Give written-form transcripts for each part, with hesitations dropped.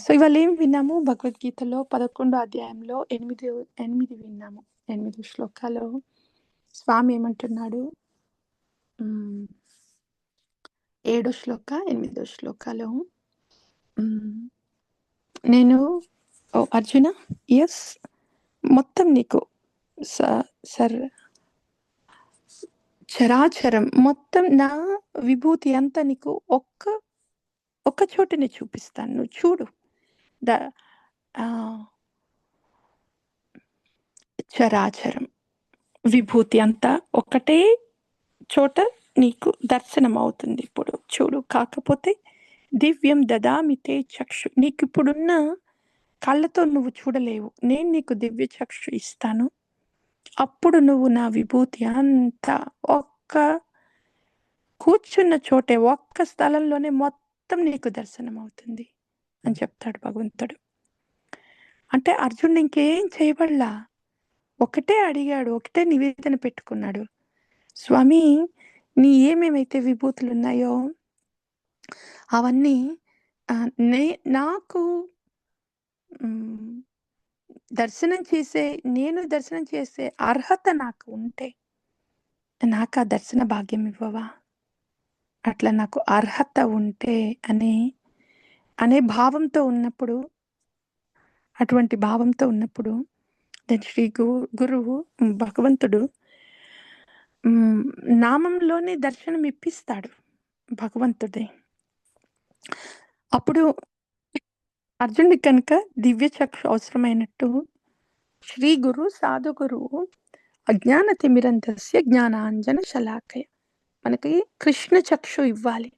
So ఇవాళ ఏం విన్నాము? భగవద్గీతలో 11 అధ్యాయంలో 8 విన్నాము. 8 శ్లోకాలు స్వామి ఏమంటున్నాడు? 7 శ్లోక, 8 శ్లోకాలు నేను అర్జున ఎస్ మొత్తం నీకు చరాచరం మొత్తం నా విభూతి అంతా నీకు ఒక్క చోటనే చూపిస్తాను, నువ్వు చూడు. చరాచరం విభూతి అంతా ఒకటే చోట నీకు దర్శనం అవుతుంది ఇప్పుడు చూడు. కాకపోతే దివ్యం దదామి తే చక్షు, నీకు ఇప్పుడున్న కళ్ళతో నువ్వు చూడలేవు, నేను నీకు దివ్య చక్షు ఇస్తాను. అప్పుడు నువ్వు నా విభూతి అంతా ఒక్క కూర్చున్న చోటే ఒక్క స్థలంలోనే మొత్తం నీకు దర్శనం అవుతుంది అని చెప్తాడు భగవంతుడు. అంటే అర్జునుడు ఇంకేం చేయబడలా, ఒకటే అడిగాడు, ఒకటే నివేదన పెట్టుకున్నాడు. స్వామి, నీ ఏమేమైతే విభూతులు ఉన్నాయో అవన్నీ నాకు నేను దర్శనం చేసే అర్హత నాకు ఉంటే నాకు ఆ దర్శన భాగ్యం ఇవ్వవా? అట్లా నాకు అర్హత ఉంటే అనే భావంతో ఉన్నప్పుడు, అటువంటి భావంతో ఉన్నప్పుడు శ్రీ గురువు భగవంతుడు నామంలోనే దర్శనం ఇప్పిస్తాడు భగవంతుడే. అప్పుడు అర్జునుడి కనుక దివ్య చక్షు అవసరమైనట్టు శ్రీ గురు సాధు గురువు అజ్ఞాన తిమిరంతస్య జ్ఞానాంజన శలాకయ మనకి కృష్ణ చక్షు ఇవ్వాలి.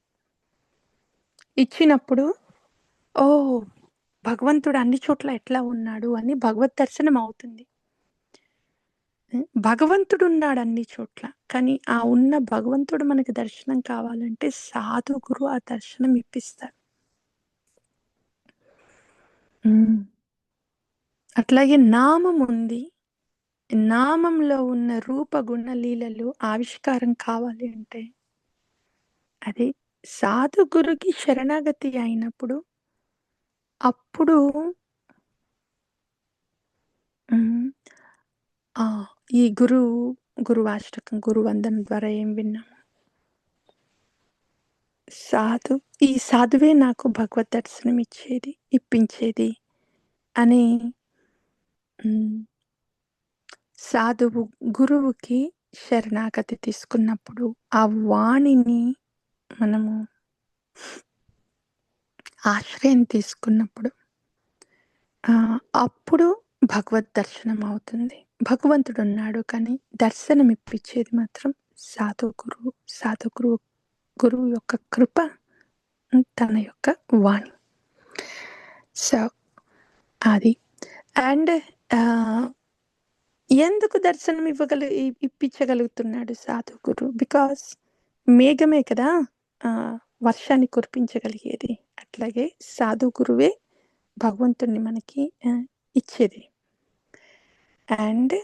ఇచ్చినప్పుడు భగవంతుడు అన్ని చోట్ల ఎట్లా ఉన్నాడు అని భగవద్ దర్శనం అవుతుంది. భగవంతుడు ఉన్నాడు అన్ని చోట్ల, కానీ ఆ ఉన్న భగవంతుడు మనకి దర్శనం కావాలంటే సాధు గురు ఆ దర్శనం ఇప్పిస్తారు. అట్లాగే నామం ఉంది, నామంలో ఉన్న రూప గుణ లీలలు ఆవిష్కారం కావాలి అంటే అది సాధు గురుకి శరణాగతి అయినప్పుడు అప్పుడు ఈ గురువాష్టకం గురువందనం ద్వారా ఏం విన్నాము? ఈ సాధువే నాకు భగవద్ దర్శనం ఇప్పించేది అని సాధువు గురువుకి శరణాగతి తీసుకున్నప్పుడు ఆ వాణిని మనము ఆశ్రయం తీసుకున్నప్పుడు అప్పుడు భగవద్ దర్శనం అవుతుంది. భగవంతుడు ఉన్నాడు, కానీ దర్శనం ఇప్పించేది మాత్రం గురువు యొక్క కృప, తన యొక్క వాణి. సో అది అండ్ ఎందుకు దర్శనం ఇప్పించగలుగుతున్నాడు సాధు గురు? బికాస్ మేఘమే కదా వర్షాన్ని కురిపించగలిగేది. అట్లాగే సాధు గురువే భగవంతుణ్ణి మనకి ఇచ్చేది. అండ్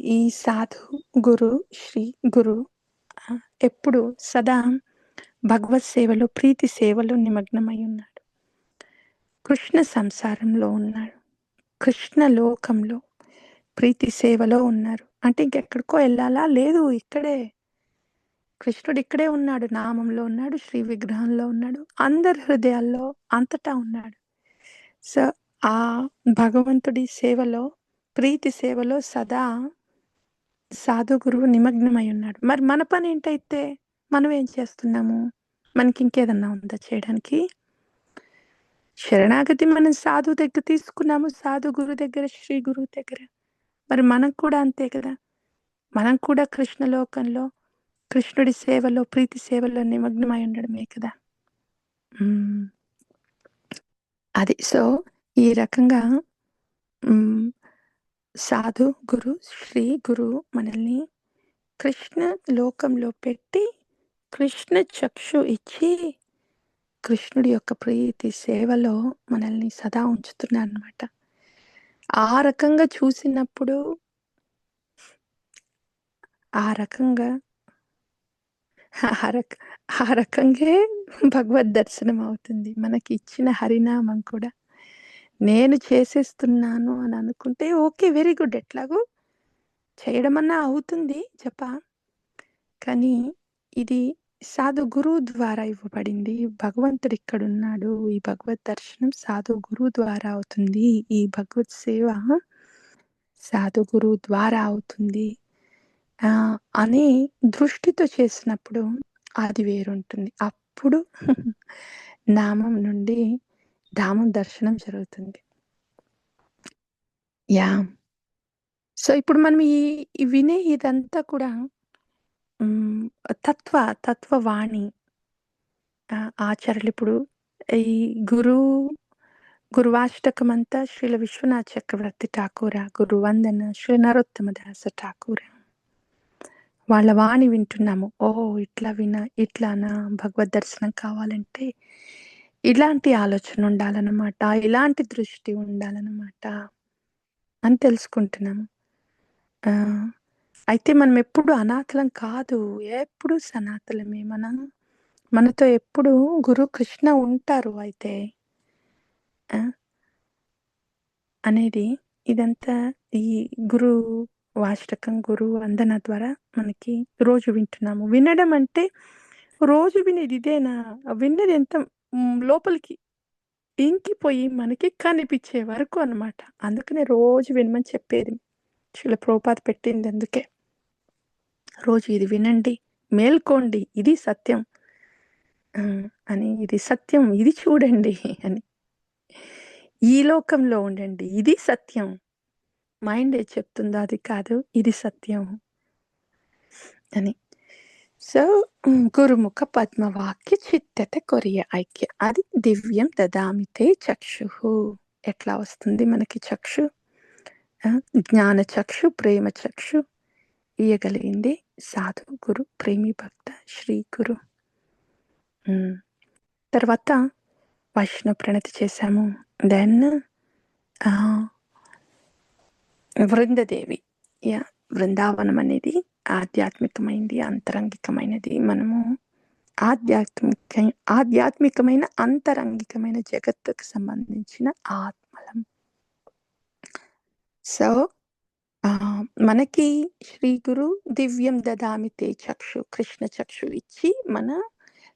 ఈ సాధు గురు శ్రీ గురు ఎప్పుడు సదా భగవత్ సేవలో ప్రీతి సేవలో నిమగ్నమై ఉన్నాడు. కృష్ణ సంసారంలో ఉన్నాడు, కృష్ణ లోకంలో ప్రీతి సేవలో ఉన్నారు. అంటే ఇంకెక్కడికో వెళ్ళాలా? లేదు, ఇక్కడే కృష్ణుడు ఇక్కడే ఉన్నాడు, నామంలో ఉన్నాడు, శ్రీ విగ్రహంలో ఉన్నాడు, అందరి హృదయాల్లో అంతటా ఉన్నాడు. సో ఆ భగవంతుడి సేవలో ప్రీతి సేవలో సదా సాధు గురువు నిమగ్నమై ఉన్నాడు. మరి మన పని ఏంటైతే మనం ఏం చేస్తున్నాము? మనకి ఇంకేదన్నా ఉందా చేయడానికి? శరణాగతి మనం సాధు దగ్గర తీసుకున్నాము, సాధు గురు దగ్గర, శ్రీ గురువు దగ్గర. మరి మనం కూడా అంతే కదా, మనం కూడా కృష్ణ లోకంలో కృష్ణుడి సేవలో ప్రీతి సేవలో నిమగ్నమై ఉండడమే కదా. అది సో ఈ రకంగా సాధు గురు శ్రీ గురు మనల్ని కృష్ణ లోకంలో పెట్టి కృష్ణ చక్షు ఇచ్చి కృష్ణుడి యొక్క ప్రీతి సేవలో మనల్ని సదా ఉంచుతున్నా అన్నమాట. ఆ రకంగా చూసినప్పుడు ఆ రకంగా ఆ రక ఆ రకంగే భగవద్ దర్శనం అవుతుంది. మనకిచ్చిన హరినామం కూడా. నేను చేసేస్తున్నాను అని అనుకుంటే ఓకే. Very good. ఎట్లాగో చేయడమన్నా అవుతుంది జప. కానీ ఇది సాధు గురువు ద్వారా ఇవ్వబడింది. భగవంతుడిక్కడున్నాడు. ఈ భగవద్ దర్శనం సాధు గురువు ద్వారా అవుతుంది. ఈ భగవత్ సేవ సాధు గురువు ద్వారా అవుతుంది. అనే దృష్టితో చేసినప్పుడు అది వేరుంటుంది. అప్పుడు నామం నుండి ధామం దర్శనం జరుగుతుంది. యాహ్! సో, ఇప్పుడు మనం ఈ వినే ఇదంతా కూడా హ్మ్. తత్వవాణి. ఆచార్యులిప్పుడు ఈ గురు గురువాష్టకమంతా శ్రీల విశ్వనాథ చక్రవర్తి ఠాకూర, గురువందన శ్రీ నరోత్తమదాస ఠాకూర. వాళ్ళ వాణి వింటున్నాము. ఓహ్! ఇట్లానా భగవద్ దర్శనం కావాలంటే ఇలాంటి ఆలోచన ఉండాలన్నమాట. ఇలాంటి దృష్టి ఉండాలన్నమాట అని తెలుసుకుంటున్నాము. ఆహ్, అయితే మనమెప్పుడు అనాథలం కాదు. ఎప్పుడు సనాతనమే. మనతో ఎప్పుడు గురు కృష్ణ ఉంటారు అయితే. ఆ! అనేది ఇదంతా ఈ గురు వాష్టకం, గురు వందన ద్వారా మనకి రోజు వింటున్నాము. వినడం అంటే రోజు వినేది ఇదేనా? విన్నది ఎంత లోపలికి ఇంకిపోయి మనకి కనిపిచ్చే వరకు అన్నమాట. అందుకనే రోజు వినమని చెప్పేది. శిల ప్రభుపాద పెట్టిందందుకే. రోజు ఇది వినండి, మేల్కోండి, ఇది సత్యం. అని ఇది సత్యం, ఇది చూడండి అని. ఈ లోకంలో ఉండండి, ఇది సత్యం. మైండ్ ఏది చెప్తుందో అది కాదు, ఇది సత్యం అని. సో, గురుముఖ పద్మవాక్య చిత్తత కొరియ ఐక్య. అది దివ్యం దదామి తే చక్షుః. ఎట్లా వస్తుంది మనకి చక్షు? జ్ఞాన చక్షు, ప్రేమ చక్షు ఇయ్యగలిగింది సాధు, గురు, ప్రేమి భక్త, శ్రీ గురు. తర్వాత వైష్ణవ ప్రణతి చేశాము. దెన్ వృందదేవి. బృందావనం అనేది ఆధ్యాత్మికమైనది, అంతరంగికమైనది. మనము ఆధ్యాత్మికమైన, అంతరంగికమైన జగత్తుకు సంబంధించిన ఆత్మలం. సో, మనకి శ్రీ గురు దివ్యం దదామి తే చక్షు, కృష్ణ చక్షు ఇచ్చి మన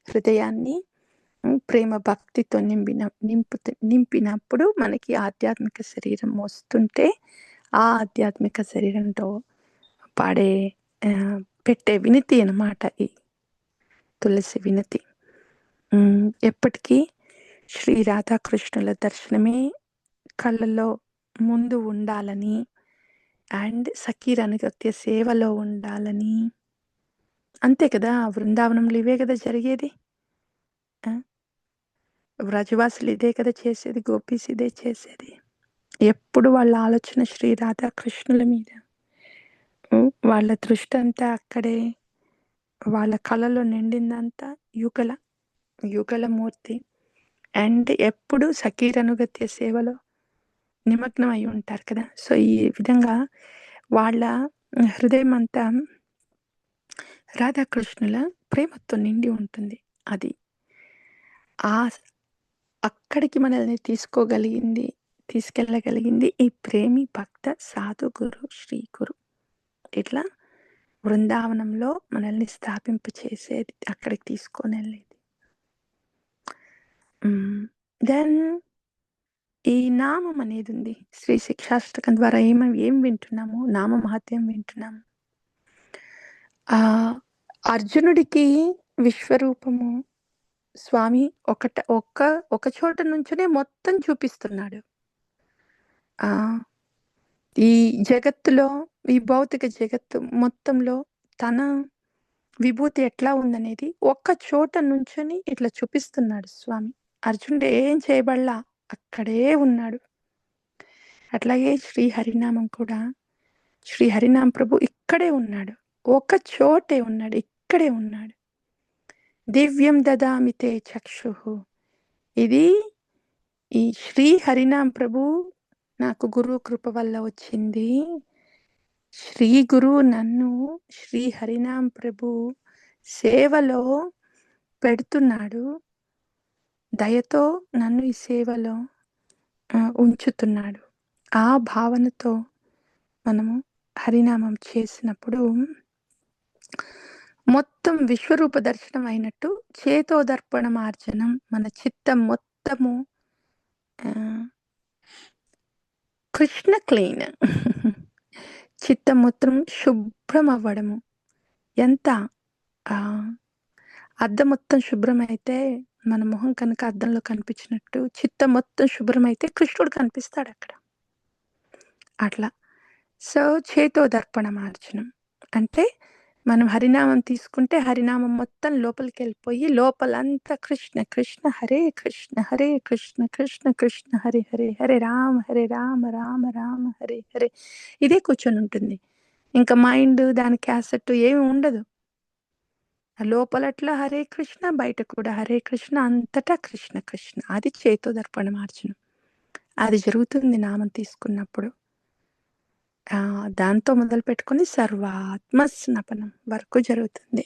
హృదయాన్ని ప్రేమ భక్తితో నింపినప్పుడు మనకి ఆధ్యాత్మిక శరీరం వస్తుంటే, ఆ ఆధ్యాత్మిక శరీరంతో పెట్టే వినతి అన్నమాట ఈ తులసి వినతి. ఎప్పటికీ శ్రీ రాధాకృష్ణుల దర్శనమే కళ్ళలో ముందు ఉండాలని, అండ్ సఖీరనుగత్య సేవలో ఉండాలని. అంతే కదా! బృందావనంలో ఇవే కదా జరిగేది. వ్రజవాసులు ఇదే కదా చేసేది. గోపీస్ ఇదే చేసేది. ఎప్పుడు వాళ్ళ ఆలోచన శ్రీ రాధాకృష్ణుల మీద. వాళ్ళ దృష్టంతా అక్కడే. వాళ్ళ కళలో నిండిందంతా యుగళమూర్తి. అండ్ ఎప్పుడు సఖీరనుగత్య సేవలో నిమగ్నం అయి ఉంటారు కదా! సో, ఈ విధంగా వాళ్ళ హృదయమంతా రాధాకృష్ణుల ప్రేమతో నిండి ఉంటుంది. అది అక్కడికి మనల్ని తీసుకెళ్ళగలిగింది ఈ ప్రేమి భక్త సాధు గురు శ్రీ గురు. ఇట్లా బృందావనంలో మనల్ని స్థాపింపచేసేది, అక్కడికి తీసుకొనెళ్ళేది. దెన్ ఈ నామం అనేది ఉంది. శ్రీ శిక్షాష్టకం ద్వారా ఏం వింటున్నాము? నామ మహత్యం వింటున్నాము. అర్జునుడికి విశ్వరూపము స్వామి ఒక చోట నుంచునే మొత్తం చూపిస్తున్నాడు. ఈ జగత్తులో, ఈ భౌతిక జగత్తు మొత్తంలో తన విభూతి ఎట్లా ఉందనేది ఒక్క చోట నుంచొని ఇట్లా చూపిస్తున్నాడు స్వామి. అర్జునుడు ఏం చేయబడలా, అక్కడే ఉన్నాడు. అట్లాగే శ్రీ హరినామం కూడా, శ్రీ హరినామ ప్రభు ఇక్కడే ఉన్నాడు. ఒక చోటే ఉన్నాడు, ఇక్కడే ఉన్నాడు. దివ్యం దదామి తే చక్షుః. ఇది ఈ శ్రీ హరినామ ప్రభు నాకు గురువు కృప వల్ల వచ్చింది. శ్రీ గురువు నన్ను శ్రీ హరినామ ప్రభు సేవలో పెడుతున్నాడు. దయతో నన్ను ఈ సేవలో ఉంచుతున్నాడు. ఆ భావనతో మనము హరినామం చేసినప్పుడు మొత్తం విశ్వరూప దర్శనం అయినట్టు చేతోదర్పణ మార్జనం మన చిత్తం మొత్తము కృష్ణ క్లీన్ చిత్తం మొత్తం శుభ్రం అవ్వడము. ఎంత అద్దం మొత్తం శుభ్రమైతే మన మొహం కనుక అద్దంలో కనిపించినట్టు చిత్తం మొత్తం శుభ్రమైతే కృష్ణుడు కనిపిస్తాడు అక్కడ. అట్లా. సో చేతోదర్పణ మార్జనం అంటే మనం హరినామం తీసుకుంటే హరినామం మొత్తం లోపలికెళ్ళిపోయి లోపలంతా కృష్ణ కృష్ణ హరే కృష్ణ హరే కృష్ణ కృష్ణ కృష్ణ హరే హరే హరే రామ రామ రామ హరే హరే ఇదే కూర్చొని ఉంటుంది. ఇంకా మైండ్ దాని క్యాసెట్ ఏమి ఉండదు. లోపలట్లా హరే కృష్ణ, బయట కూడా హరే కృష్ణ, అంతటా కృష్ణ కృష్ణ. అది చేతోదర్పణ మార్జనం. అది జరుగుతుంది నామం తీసుకున్నప్పుడు. దాంతో మొదలుపెట్టుకొని సర్వాత్మ స్నపనం వరకు జరుగుతుంది.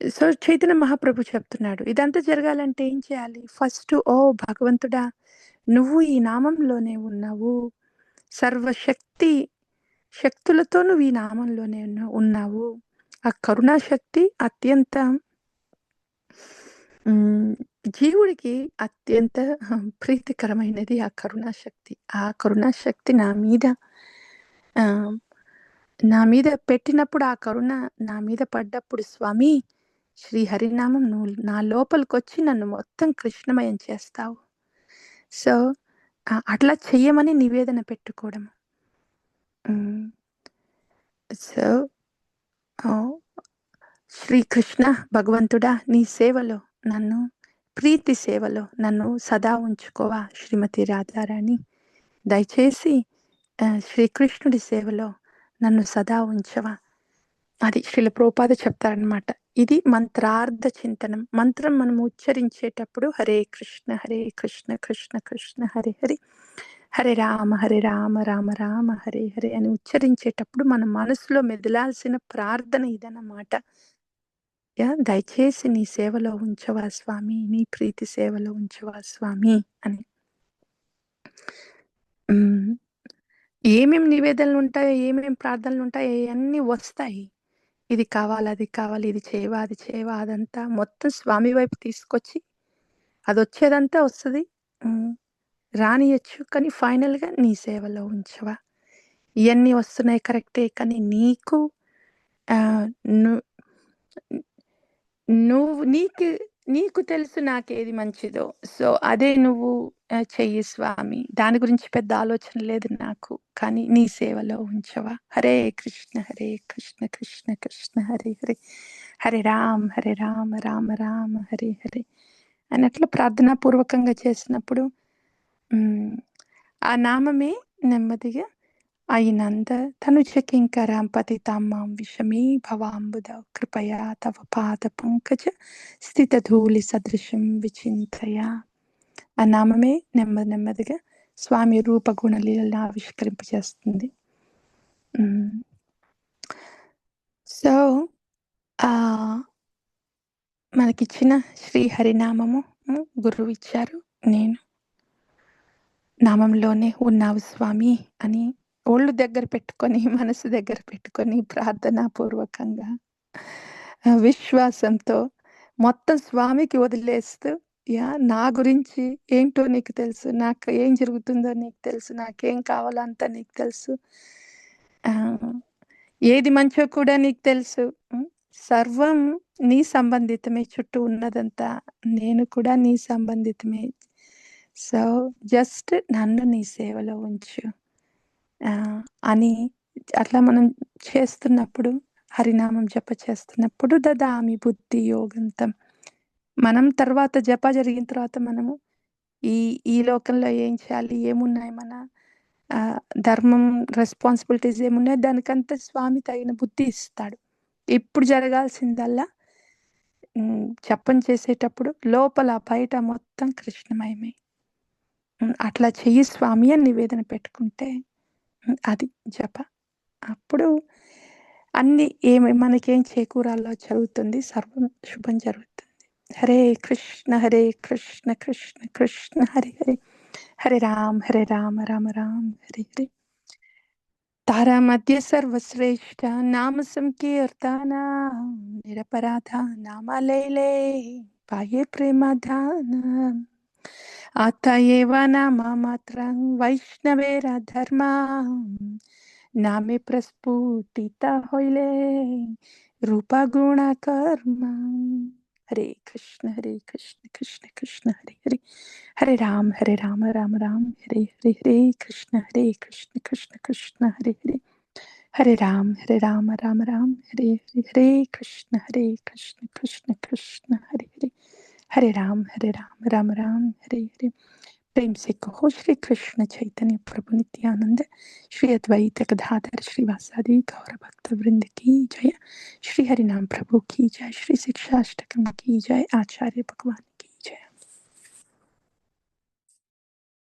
సో చైతన్య మహాప్రభు చెప్తున్నాడు, ఇదంతా జరగాలంటే ఏం చేయాలి? ఫస్ట్ ఓ భగవంతుడా, నువ్వు ఈ నామంలోనే ఉన్నావు. శక్తులతో నువ్వు ఈ నామంలోనే ఉన్నావు. ఆ కరుణాశక్తి అత్యంత జీవుడికి అత్యంత ప్రీతికరమైనది ఆ కరుణాశక్తి. ఆ కరుణాశక్తి నా మీద పెట్టినప్పుడు, ఆ కరుణ నా మీద పడ్డప్పుడు, స్వామి శ్రీ హరినామం నువ్వు నా లోపలికొచ్చి నన్ను మొత్తం కృష్ణమయం చేస్తావు. సో అట్లా చెయ్యమని నివేదన పెట్టుకోవడం. సో శ్రీకృష్ణ భగవంతుడా, నీ సేవలో నన్ను ప్రీతి సేవలో నన్ను సదా ఉంచుకోవా శ్రీమతి రాధారాణి. దయచేసి శ్రీకృష్ణుడి సేవలో నన్ను సదా ఉంచవా. అది శ్రీల ప్రభుపాద చెప్తారనమాట. ఇది మంత్రార్థ చింతనం. మంత్రం మనం ఉచ్చరించేటప్పుడు హరే కృష్ణ కృష్ణ కృష్ణ హరే హరి, హరే రామ రామ రామ హరే హరే అని ఉచ్చరించేటప్పుడు మన మనసులో మెదలాల్సిన ప్రార్థన ఇదన్నమాట. దయచేసి నీ సేవలో ఉంచవా స్వామి, నీ ప్రీతి సేవలో ఉంచవా స్వామి అని. ఏమేమి నివేదనలు ఉంటాయో, ఏమేమి ప్రార్థనలు ఉంటాయో అన్నీ వస్తాయి. ఇది కావాలి, అది కావాలి, ఇది చేయవా, అది చేయవా, అదంతా మొత్తం స్వామి వైపు తీసుకొచ్చి అది వచ్చేదంతా వస్తుంది. రానియచ్చు, కానీ ఫైనల్గా నీ సేవలో ఉంచవా. ఇవన్నీ వస్తున్నాయి కరెక్టే, కానీ నీకు నీకు తెలుసు నాకేది మంచిదో. సో అదే నువ్వు చెయ్యి స్వామి. దాని గురించి పెద్ద ఆలోచన లేదు నాకు, కానీ నీ సేవలో ఉంచవా. హరే కృష్ణ కృష్ణ కృష్ణ హరే హరే, హరే రామ రామ రామ హరే హరే అని అట్లా ప్రార్థనాపూర్వకంగా చేసినప్పుడు ఆ నామమే నెమ్మదిగా అయినంద తనుజ కింకరాం పతితాం మాం విషమీ భవాంబుద కృపయా తవ పాద పంకజ స్థిత ధూళి సదృశం విచింతయ. ఆ నామమే నెమ్మదిగా స్వామి రూపగుణలీలను ఆవిష్కరింపజేస్తుంది. సో మనకిచ్చిన శ్రీ హరినామము గురువు ఇచ్చారు. నేను నామంలోనే ఉన్నావు స్వామి అని ఒళ్ళు దగ్గర పెట్టుకొని, మనసు దగ్గర పెట్టుకొని ప్రార్థనాపూర్వకంగా విశ్వాసంతో మొత్తం స్వామికి వదిలేస్తూ, నా గురించి ఏంటో నీకు తెలుసు, నాకు ఏం జరుగుతుందో నీకు తెలుసు, నాకేం కావాలో అంతా నీకు తెలుసు, ఏది మంచో కూడా నీకు తెలుసు. సర్వం నీ సంబంధితమే, చుట్టూ ఉన్నదంతా నేను కూడా నీ సంబంధితమే. సో జస్ట్ నన్ను నీ సేవలో ఉంచు అని అట్లా మనం చేస్తున్నప్పుడు, హరినామం జప చేస్తున్నప్పుడు దదామి బుద్ధి యోగంతం. మనం తర్వాత జప జరిగిన తర్వాత మనము ఈ లోకంలో ఏం చేయాలి, ఏమున్నాయి మన ధర్మం, రెస్పాన్సిబిలిటీస్ ఏమున్నాయి, దానికంతా స్వామి తగిన బుద్ధి ఇస్తాడు. ఇప్పుడు జరగాల్సిందల్లా జపం చేసేటప్పుడు లోపల బయట మొత్తం కృష్ణమయమే. అట్లా చెయ్యి స్వామి అని నివేదన పెట్టుకుంటే అది జప. అప్పుడు అన్ని మనకేం చేకూరాలో జరుగుతుంది. సర్వం శుభం జరుగుతుంది. హరే కృష్ణ కృష్ణ కృష్ణ హరే హరే. హరే రామ రామ రామ హరే హరే. तारा मध्य सर्वश्रेष्ठ नाम संकीर्तना निरपराध नामा ले पाये प्रेमाधान आता एव नाम मात्रं वैष्णवेरा धर्मा नामे प्रस्फुटिता होइले रूपा गुण कर्म. हरे कृष्ण कृष्ण कृष्ण हरे हरे. हरे राम राम राम हरे हरे. हरे कृष्ण कृष्ण कृष्ण हरे हरे. हरे राम राम राम हरे हरे. हरे कृष्ण कृष्ण कृष्ण हरे हरे. हरे राम राम राम हरे हरे. प्रेम से कहो श्री कृष्ण चैतन्य प्रभु नित्यानंद श्री अद्वैत गदाधर श्रीवासादि गौर भक्त वृंद की जय. श्री हरि नाम प्रभु की जय. श्री शिक्षाष्टकम की जय. आचार्य भगवान